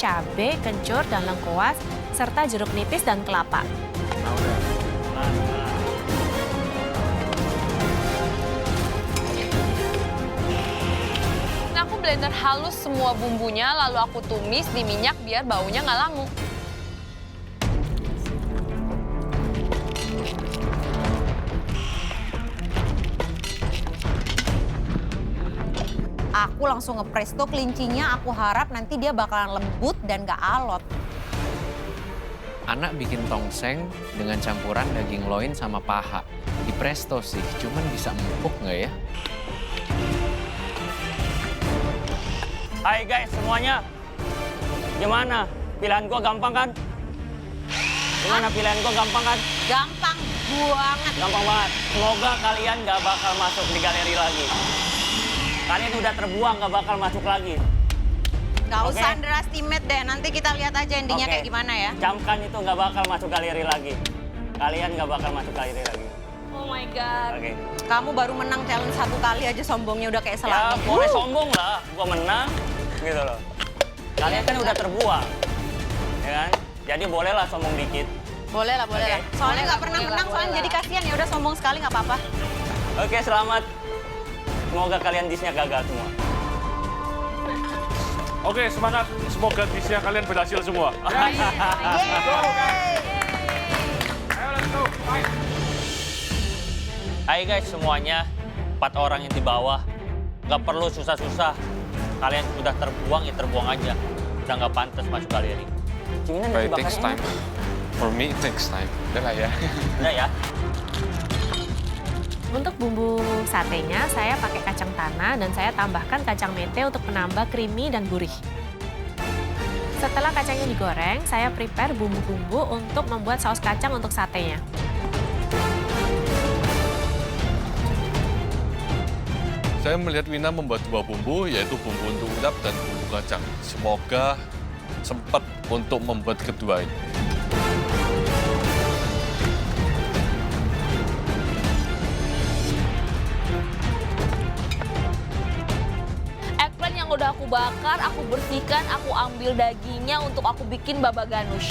cabai, kencur, dan lengkuas, serta jeruk nipis dan kelapa. Nah, aku blender halus semua bumbunya, lalu aku tumis di minyak biar baunya nggak langu. Aku langsung ngepresto kelincinya, aku harap nanti dia bakalan lembut dan gak alot. Anak bikin tongseng dengan campuran daging loin sama paha. Di presto sih, cuman bisa empuk nggak ya? Hai guys semuanya, gimana? Pilihan gua gampang kan? Gimana pilihan gua gampang kan? Gampang banget. Gampang banget. Semoga kalian gak bakal masuk di galeri lagi. Kalian udah terbuang, gak bakal masuk lagi. Gak Oke. usah underestimate deh, nanti kita lihat aja endingnya Oke. kayak gimana ya. Camkan itu gak bakal masuk galeri lagi. Kalian gak bakal masuk galeri lagi. Oh my God. Oke. Kamu baru menang challenge 1 kali aja sombongnya udah kayak Ya selangit. boleh sombong lah, gua menang. Gitu loh. Kalian kan udah terbuang. Ya kan? Jadi bolehlah sombong dikit. Boleh lah, boleh Oke. lah. Soalnya gak pernah boleh lah, menang, soalnya boleh jadi lah. kasihan ya udah sombong sekali gak apa-apa. Oke, selamat. Semoga kalian disnya gagal semua. Oke, semangat. Semoga misinya kalian berhasil semua. Hai guys semuanya, 4 orang yang di bawah. Gak perlu susah-susah. Kalian sudah terbuang, ya terbuang aja. Udah gak pantas masuk galeri. Ciminan But it takes time. For me, it takes time. Udah lah ya. Udah ya. Untuk bumbu satenya, saya pakai kacang tanah dan saya tambahkan kacang mete untuk menambah creamy dan gurih. Setelah kacangnya digoreng, saya prepare bumbu-bumbu untuk membuat saus kacang untuk satenya. Saya melihat Wina membuat 2 bumbu, yaitu bumbu untuk udap dan bumbu kacang. Semoga sempat untuk membuat kedua ini. Eggplant yang udah aku bakar, aku bersihkan, aku ambil dagingnya untuk aku bikin baba ganoush.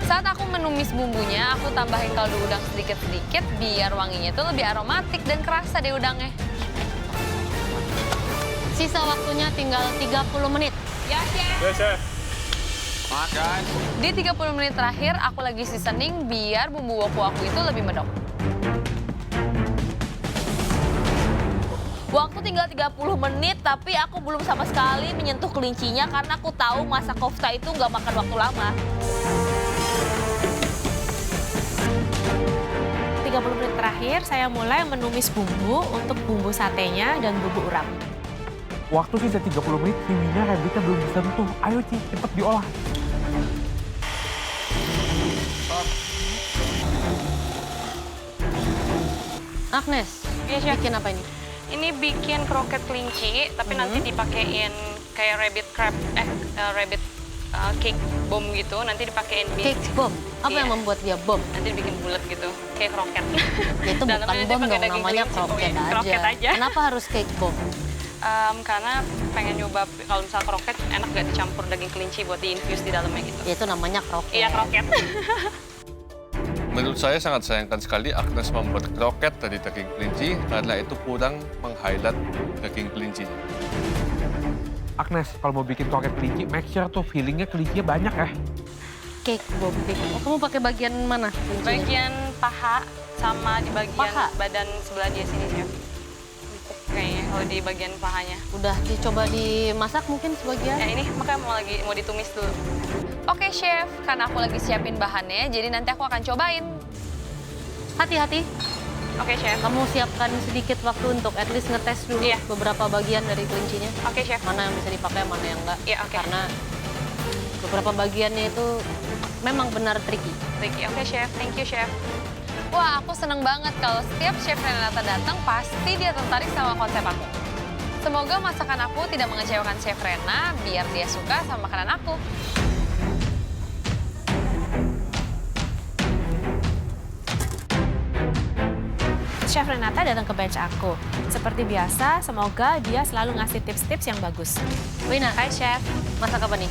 Saat aku menumis bumbunya, aku tambahin kaldu udang sedikit-sedikit biar wanginya itu lebih aromatik dan kerasa deh udangnya. Sisa waktunya tinggal 30 menit. Ya, Chef. Ya, Chef. Makan. Di 30 menit terakhir, aku lagi seasoning biar bumbu woku aku itu lebih medok. Waktu tinggal 30 menit, tapi aku belum sama sekali menyentuh kelincinya karena aku tahu masak kofta itu nggak makan waktu lama. 30 menit terakhir, saya mulai menumis bumbu untuk bumbu satenya dan bumbu urap. Waktu sisa 30 menit, ciminya rabbitnya belum disentuh. Ayo Ci, cepet diolah. Agnes, Iya, Chef. bikin apa ini? Ini bikin kroket kelinci, tapi nanti dipakein kayak rabbit cake bomb gitu. Nanti dipakein Cake bomb. Apa Iya. yang membuat dia bom? Nanti dibikin bulat gitu, kayak kroket. Ya itu bukan Dalamnya nanti bom pakai dong, daging namanya kelinci. kroket Oh, iya, aja. kroket aja. Kenapa harus cake bomb? Karena pengen nyoba kalau misal kroket enak gak dicampur daging kelinci buat diinfuse di dalamnya gitu. Ya itu namanya kroket. Iya, kroket. Menurut saya sangat sayangkan sekali Agnes membuat kroket dari daging kelinci karena itu kurang meng-highlight daging kelinci. Agnes, kalau mau bikin kroket kelinci, make sure tuh fillingnya kelincinya banyak ya. Cake bomb. Oh, kamu pakai bagian mana? kelincinya? Bagian paha sama di bagian Paha? badan sebelah dia sini, Chef. Empuk kayaknya kalau di bagian pahanya. Udah dicoba dimasak mungkin sebagian? Ya ini makanya mau ditumis dulu. Oke, Chef, karena aku lagi siapin bahannya, jadi nanti aku akan cobain. Hati-hati. Oke, Chef. Kamu siapkan sedikit waktu untuk at least ngetes dulu Iya. beberapa bagian dari kelincinya. Oke, Chef. Mana yang bisa dipakai, mana yang enggak. Iya, oke. Karena beberapa bagiannya itu memang benar tricky. Ricky, oke, Chef. Thank you, Chef. Wah, aku seneng banget kalau setiap Chef Renata datang, pasti dia tertarik sama konsep aku. Semoga masakan aku tidak mengecewakan Chef Rena, biar dia suka sama makanan aku. Chef Renata datang ke bench aku. Seperti biasa, semoga dia selalu ngasih tips-tips yang bagus. Wina, Hai Chef, masak apa nih?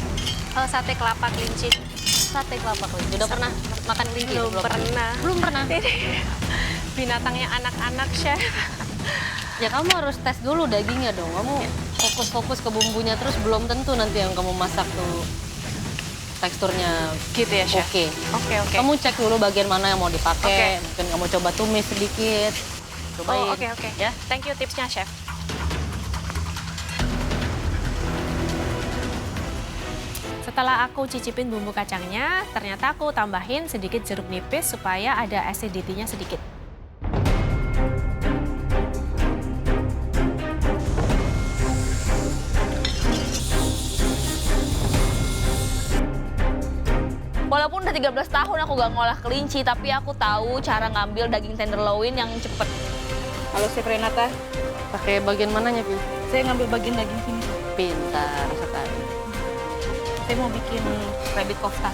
sate kelapa kelinci. Sate kelapa kelinci. Udah pernah makan kelinci? Belum pernah. Belum pernah? Binatangnya anak-anak Chef. Ya kamu harus tes dulu dagingnya dong. Kamu fokus-fokus ke bumbunya terus belum tentu nanti yang kamu masak tuh teksturnya Gitu ya Chef? oke. Oke. Kamu cek dulu bagian mana yang mau Oke. dipakai. Mungkin kamu coba tumis sedikit. Cobain. Oh, oke. Ya. Thank you tipsnya Chef. Setelah aku cicipin bumbu kacangnya, ternyata aku tambahin sedikit jeruk nipis supaya ada acidity-nya sedikit. Walaupun udah 13 tahun aku gak ngolah kelinci, tapi aku tahu cara ngambil daging tenderloin yang cepet. Halo Chef Renata, Pakai bagian mananya, Pi? saya ngambil bagian daging sini. Pintar sekali. Saya mau bikin rabbit kofta.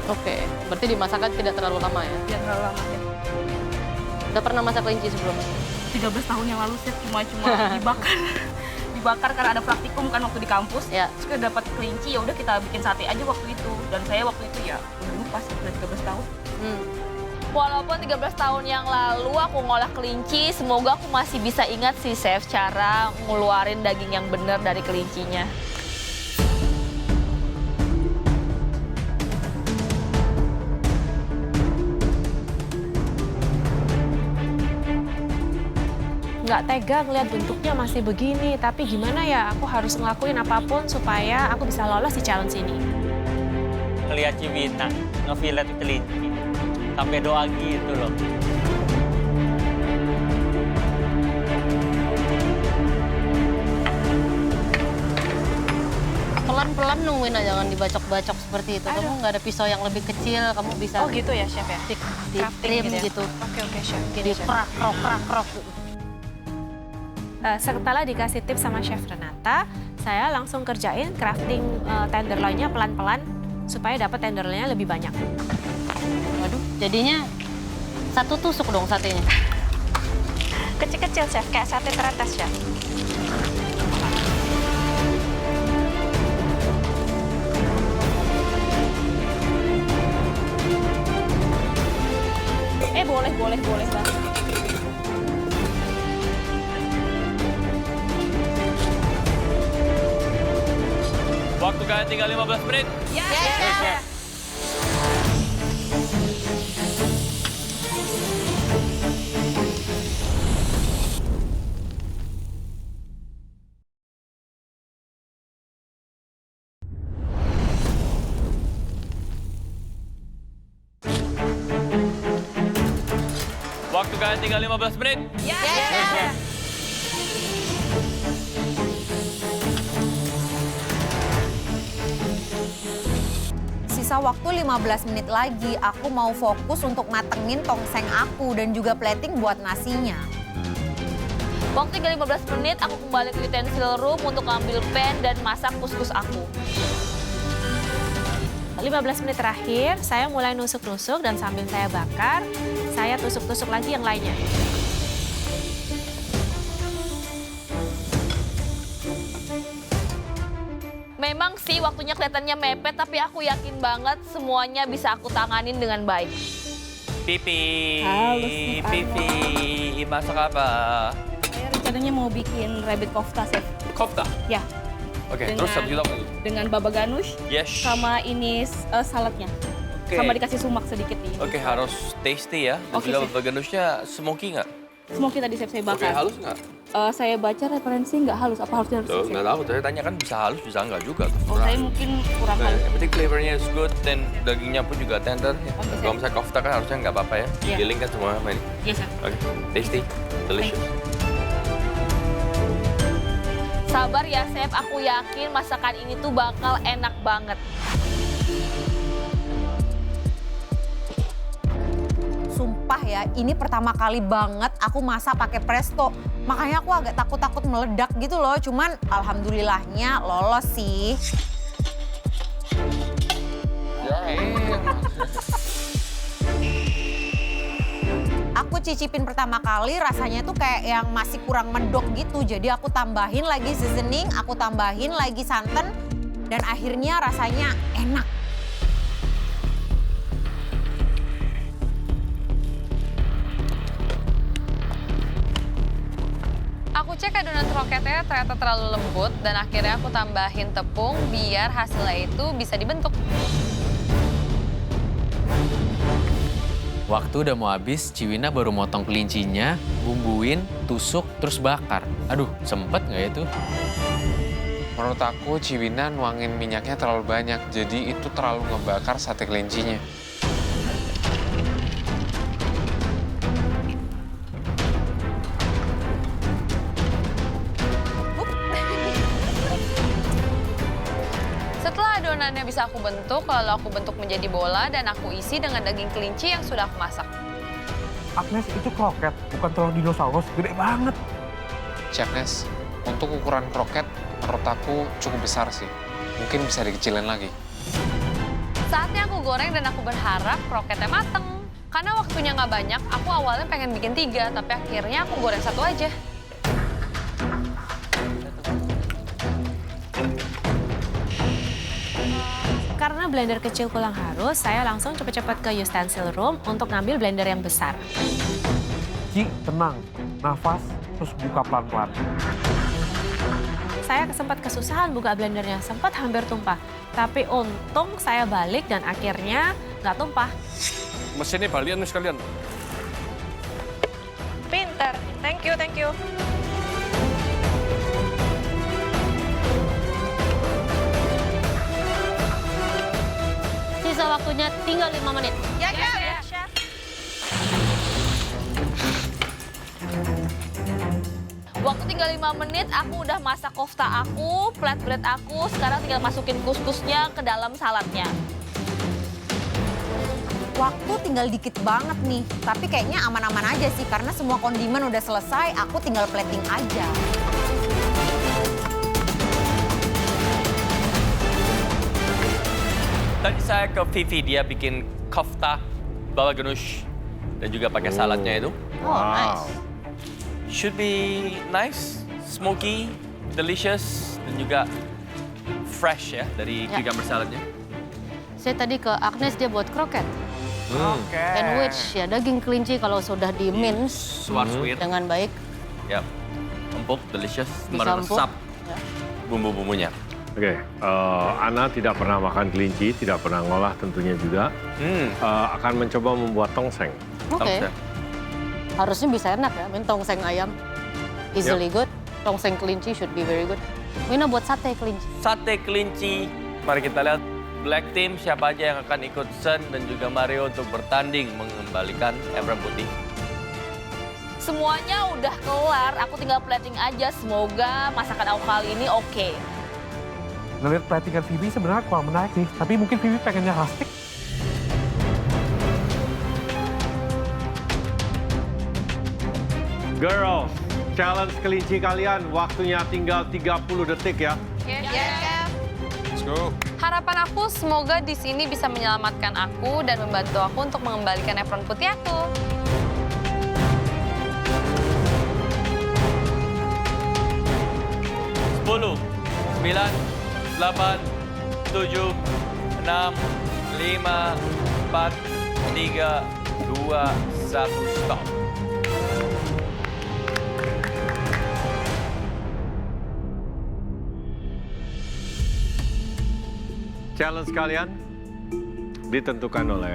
Oke, berarti dimasakkan tidak terlalu lama ya? Biar nggak lama ya. Udah pernah masak kelinci sebelumnya? 13 tahun yang lalu Chef cuma dibakar. Dibakar karena ada praktikum kan waktu di kampus. Ya. Terus kita dapat kelinci, ya udah kita bikin sate aja waktu itu. Dan saya waktu itu ya udah lupa sih, udah 13 tahun. Walaupun 13 tahun yang lalu aku ngolah kelinci, semoga aku masih bisa ingat sih Chef cara ngeluarin daging yang benar dari kelincinya. Nggak tega ngeliat bentuknya masih begini, tapi gimana ya, aku harus ngelakuin apapun supaya aku bisa lolos di challenge ini. Ngeliat Civita ngefilet kelinci. Sampai doa gitu loh. Pelan-pelan dong, Wina, jangan dibacok-bacok seperti itu. Kamu nggak ada pisau yang lebih kecil, kamu bisa Oh gitu ya Chef ya? di Crafting trim gitu ya? gitu. Oke Chef. Di krok. Setelah dikasih tips sama Chef Renata, saya langsung kerjain crafting tenderloinnya pelan-pelan supaya dapat tenderloinnya lebih banyak. Waduh, jadinya satu tusuk dong satenya. Kecil-kecil Chef, kayak sate teratas Chef. Boleh Bang. Waktu kalian tinggal 15 menit. Waktu kalian tinggal 15 menit. Sisa waktu 15 menit lagi, aku mau fokus untuk matengin tongseng aku dan juga plating buat nasinya. Waktu tinggal 15 menit, aku kembali ke utensil room untuk ambil pan dan masak kuskus aku. 15 menit terakhir, saya mulai nusuk-nusuk dan sambil saya bakar, saya tusuk-tusuk lagi yang lainnya. Memang sih waktunya kelihatannya mepet, tapi aku yakin banget semuanya bisa aku tanganin dengan baik. Pipi. Halo, si Pak. Pipi. Masak apa? Saya rencananya mau bikin rabbit kofta, Chef. Kofta. Ya, Oke, Dengan- terus habis itu apa? dengan baba ganoush Yes. sama ini saladnya. Oke. Sama dikasih sumak sedikit nih. Oke, harus tasty ya. Dan Oke, juga Chef. baganusnya smoky nggak? Smoky tadi Chef saya bakar. halus nggak? Saya baca referensi nggak halus, apa harusnya halus? Tuh, Chef? nggak tahu. Saya tanya kan bisa halus, bisa nggak juga. Oh, saya mungkin kurang Nah, halus. yang penting flavornya is good dan dagingnya pun juga tender. Oke, Chef. Kalau misalnya kofta kan harusnya nggak apa-apa ya. Iya. Giling kan semua apa ini. Iya, Chef. Oke, tasty, delicious. Sabar ya, Chef. Aku yakin masakan ini tuh bakal enak banget. Sumpah ya, ini pertama kali banget aku masak pakai presto. Makanya aku agak takut-takut meledak gitu loh. Cuman alhamdulillahnya lolos sih. Aku cicipin pertama kali rasanya tuh kayak yang masih kurang mendok gitu. Jadi aku tambahin lagi seasoning, aku tambahin lagi santan. Dan akhirnya rasanya enak. Aku cek adonan kroketnya ternyata terlalu lembut dan akhirnya aku tambahin tepung biar hasilnya itu bisa dibentuk. Waktu udah mau habis, Ciwina baru motong kelincinya, bumbuin, tusuk, terus bakar. Aduh, sempet nggak ya itu? Menurut aku Ciwina nuangin minyaknya terlalu banyak, jadi itu terlalu ngebakar sate kelincinya. Setelah adonannya bisa aku bentuk, lalu aku bentuk menjadi bola dan aku isi dengan daging kelinci yang sudah aku masak. Agnes, itu kroket, bukan telur dinosaurus. Gede banget. Chef Nes, untuk ukuran kroket menurut aku cukup besar sih. Mungkin bisa dikecilin lagi. Saatnya aku goreng dan aku berharap kroketnya mateng. Karena waktunya nggak banyak, aku awalnya pengen bikin 3, tapi akhirnya aku goreng 1 aja. Karena blender kecil kurang harus, saya langsung cepat-cepat ke utensil room untuk ngambil blender yang besar. Ci, tenang. Nafas, terus buka pelan-pelan. Saya sempat kesusahan buka blendernya, sempat hampir tumpah. Tapi untung saya balik dan akhirnya nggak tumpah. Mesinnya balian nih sekalian. Pinter, thank you, thank you. Sisa waktunya tinggal 5 menit. Ya, chef. Waktu tinggal 5 menit, aku udah masak kofta aku, flatbread aku. Sekarang tinggal masukin kuskusnya ke dalam saladnya. Waktu tinggal dikit banget nih, tapi kayaknya aman-aman aja sih karena semua kondimen udah selesai, aku tinggal plating aja. Tadi saya ke Vivi, dia bikin kofta, bawah ganoush, dan juga pakai saladnya itu. Oh, nice. Should be nice, smoky, delicious, dan juga fresh ya dari Ya. gambar saladnya. Saya tadi ke Agnes, dia buat kroket. Sandwich, ya daging kelinci kalau sudah di mince Sweet. dengan baik. Ya, empuk, delicious, Bisa empuk. meresap Ya. bumbu-bumbunya. Oke, Ana tidak pernah makan kelinci, tidak pernah ngolah tentunya juga. Akan mencoba membuat tongseng. Oke. Tongseng. Harusnya bisa enak ya, main tongseng ayam. Easily good. Tongseng kelinci should be very good. Wina buat sate kelinci. Sate kelinci, mari kita lihat Black Team siapa aja yang akan ikut Sen dan juga Mario untuk bertanding mengembalikan Emerald Putih. Semuanya udah kelar, aku tinggal plating aja. Semoga masakan aku kali ini oke. Ngeliat platingan Vivi sebenarnya kurang menarik sih. Tapi mungkin Vivi pengennya rustic. Girls, challenge kelinci kalian waktunya tinggal 30 detik ya. Let's go. Harapan aku semoga di sini bisa menyelamatkan aku dan membantu aku untuk mengembalikan apron putih aku. Sepuluh, 9, 8, 7, 6, 5, 4, 3, 2, 1, stop. Challenge kalian ditentukan oleh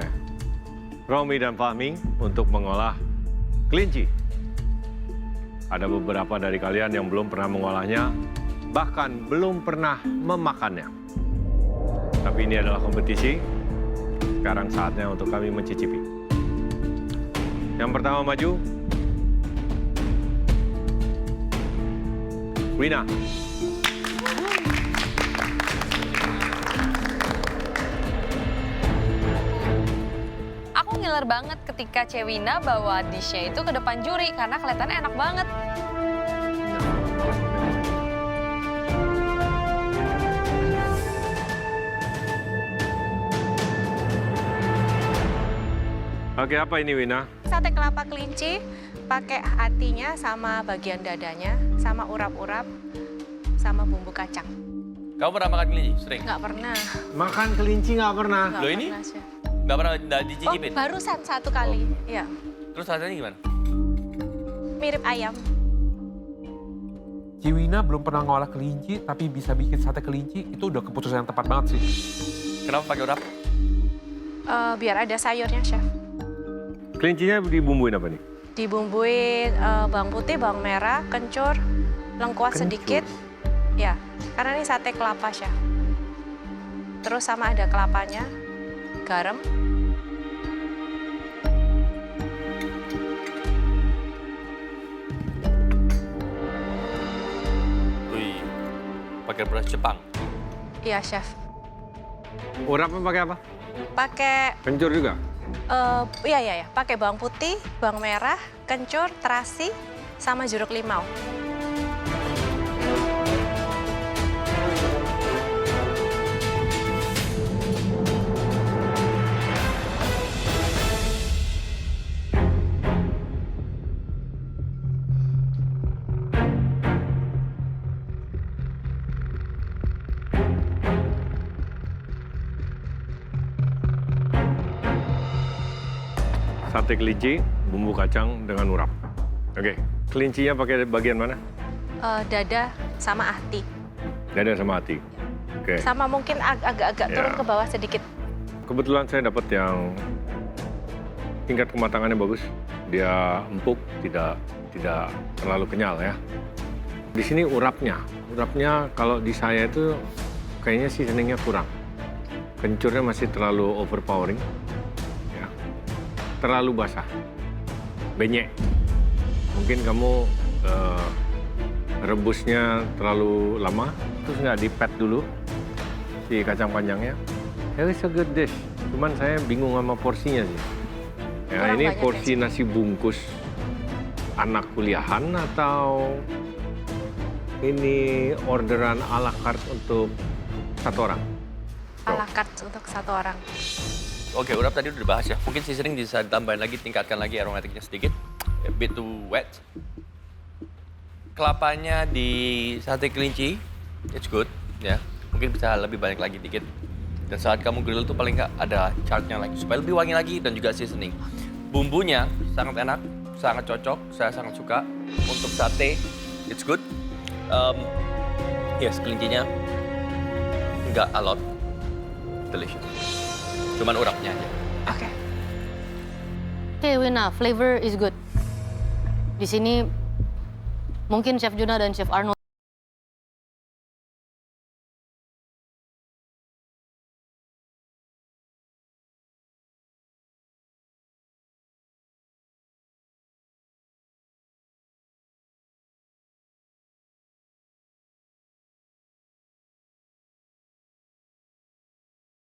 Romi dan Fahmi untuk mengolah kelinci. Ada beberapa dari kalian yang belum pernah mengolahnya, bahkan belum pernah memakannya. Tapi ini adalah kompetisi, sekarang saatnya untuk kami mencicipi. Yang pertama maju, Wina. Aku ngiler banget ketika Cewina bawa dishnya itu ke depan juri karena kelihatannya enak banget. Oke, apa ini Wina? sate kelapa kelinci, pakai hatinya sama bagian dadanya, sama urap-urap, sama bumbu kacang. Kamu pernah makan kelinci? Sering? Nggak pernah. Makan kelinci nggak pernah. Nggak Loh, ini? pernah, Chef. Nggak pernah Oh, dicicipin? barusan 1 kali. Iya. Terus rasanya gimana? Mirip ayam. Ciwina belum pernah ngolah kelinci, tapi bisa bikin sate kelinci, itu udah keputusan yang tepat banget sih. Kenapa pakai urap? Biar ada sayurnya, Chef. Kelincinya dibumbuin apa nih? Dibumbuin bawang putih, bawang merah, kencur, lengkuas sedikit. Ya, karena ini sate kelapa, Chef. Terus sama ada kelapanya, garam. Wih, pakai beras Jepang. Iya, Chef. Urapnya pakai apa? Pakai Kencur juga? iya, pakai bawang putih, bawang merah, kencur, terasi, sama jeruk limau. Sate kelinci, bumbu kacang dengan urap. Oke, kelincinya pakai bagian mana? Dada sama hati. Dada sama hati. Oke. Sama mungkin agak-agak Ya. turun ke bawah sedikit. Kebetulan saya dapat yang tingkat kematangannya bagus. Dia empuk, tidak terlalu kenyal ya. Di sini urapnya kalau di saya itu kayaknya seasoningnya kurang. Kencurnya masih terlalu overpowering, ya. Terlalu basah, benyek. Mungkin kamu rebusnya terlalu lama, terus nggak di-pad dulu si kacang panjangnya. It's a good dish, cuman saya bingung sama porsinya sih. Ya, Kurang ini banyak porsi ya, nasi bungkus anak kuliahan atau ini orderan ala carte untuk 1 orang? Ala carte untuk 1 orang. Oke, urap tadi udah dibahas ya. Mungkin seasoning bisa ditambahin lagi, tingkatkan lagi aromatiknya sedikit. A bit too wet. Kelapanya di sate kelinci, it's good ya. Mungkin bisa lebih banyak lagi dikit. Dan saat kamu grill tuh paling nggak ada chartnya lagi supaya lebih wangi lagi dan juga seasoning. Bumbunya sangat enak, sangat cocok, saya sangat suka. Untuk sate, it's good. Yes, kelincinya nggak a lot, delicious. Cuman urapnya aja. Oke. Oke, Wina, flavor is good. Di sini mungkin Chef Juna dan Chef Arnold